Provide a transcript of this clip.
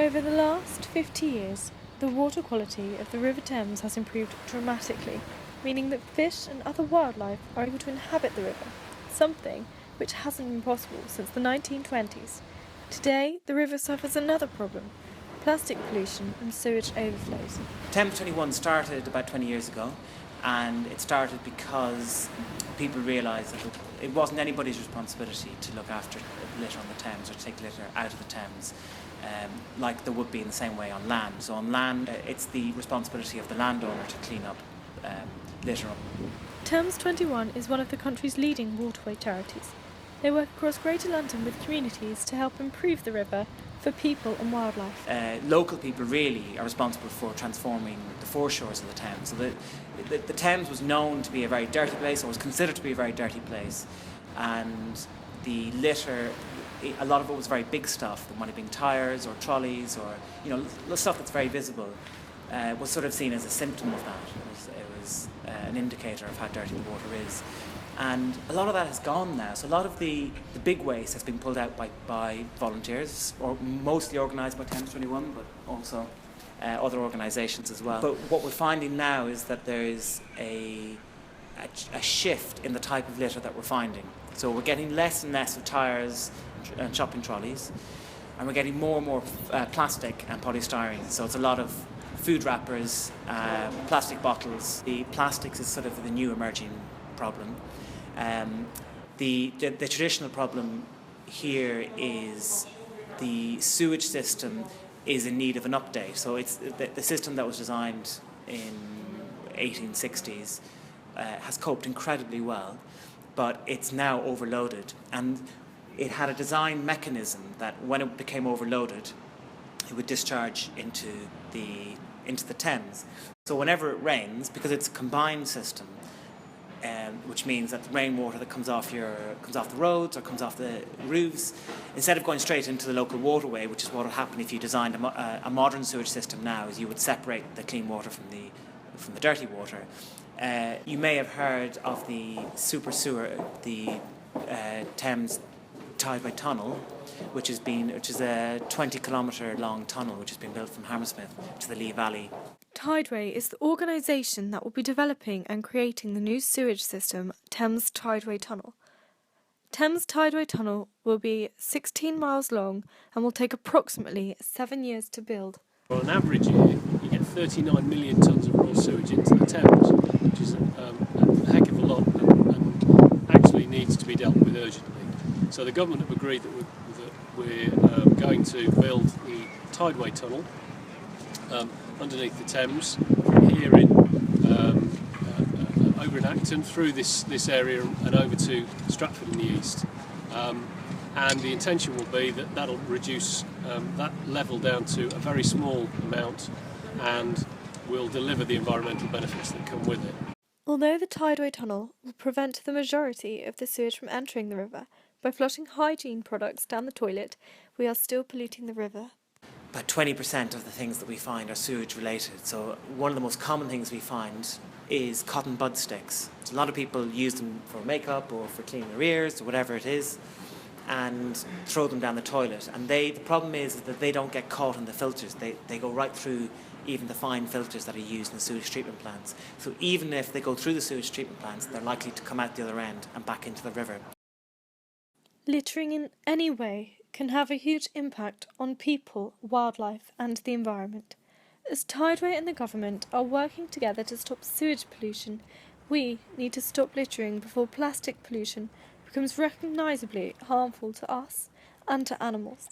Over the last 50 years, the water quality of the River Thames has improved dramatically, meaning that fish and other wildlife are able to inhabit the river, something which hasn't been possible since the 1920s. Today, the river suffers another problem: plastic pollution and sewage overflows. Thames 21 started about 20 years ago, and it started because people realised that it wasn't anybody's responsibility to look after litter on the Thames or to take litter out of the Thames, like there would be in the same way on land. So on land, it's the responsibility of the landowner to clean up litter. Thames 21 is one of the country's leading waterway charities. They work across Greater London with communities to help improve the river for people and wildlife. Local people really are responsible for transforming the foreshores of the Thames. So the Thames was known to be a very dirty place, or was considered to be a very dirty place, and the litter, a lot of it was very big stuff. There might have been tyres or trolleys or stuff that's very visible. Was sort of seen as a symptom of that. It was an indicator of how dirty the water is. And a lot of that has gone now. So a lot of the big waste has been pulled out by volunteers, or mostly organised by Thames 21, but also other organisations as well. But what we're finding now is that there is a shift in the type of litter that we're finding. So we're getting less and less of tyres and shopping trolleys, and we're getting more and more plastic and polystyrene. So it's a lot of food wrappers, plastic bottles. The plastics is sort of the new emerging problem. The traditional problem here is the sewage system is in need of an update. So it's the system that was designed in 1860s has coped incredibly well, but it's now overloaded. And it had a design mechanism that when it became overloaded, it would discharge into the Thames. So whenever it rains, because it's a combined system, which means that the rainwater that comes off the roads or comes off the roofs, instead of going straight into the local waterway, which is what would happen if you designed a modern sewage system now, is you would separate the clean water from the dirty water. You may have heard of the super sewer, the Thames Tideway Tunnel, which is a 20-kilometre long tunnel which has been built from Hammersmith to the Lee Valley. Tideway is the organisation that will be developing and creating the new sewage system, Thames Tideway Tunnel. Thames Tideway Tunnel will be 16 miles long and will take approximately 7 years to build. On an average year, you get 39 million tonnes of raw sewage into the Thames, which is a heck of a lot and actually needs to be dealt with urgently. So the government have agreed that we're going to build the Tideway Tunnel underneath the Thames, here over in Acton, through this area and over to Stratford in the east. And the intention will be that that'll reduce that level down to a very small amount and will deliver the environmental benefits that come with it. Although the Tideway Tunnel will prevent the majority of the sewage from entering the river, by flushing hygiene products down the toilet, we are still polluting the river. About 20% of the things that we find are sewage related. So one of the most common things we find is cotton bud sticks. So a lot of people use them for makeup or for cleaning their ears or whatever it is, and throw them down the toilet. And the problem is that they don't get caught in the filters. They go right through even the fine filters that are used in the sewage treatment plants. So even if they go through the sewage treatment plants, they're likely to come out the other end and back into the river. Littering in any way can have a huge impact on people, wildlife and the environment. As Tideway and the government are working together to stop sewage pollution, we need to stop littering before plastic pollution becomes recognisably harmful to us and to animals.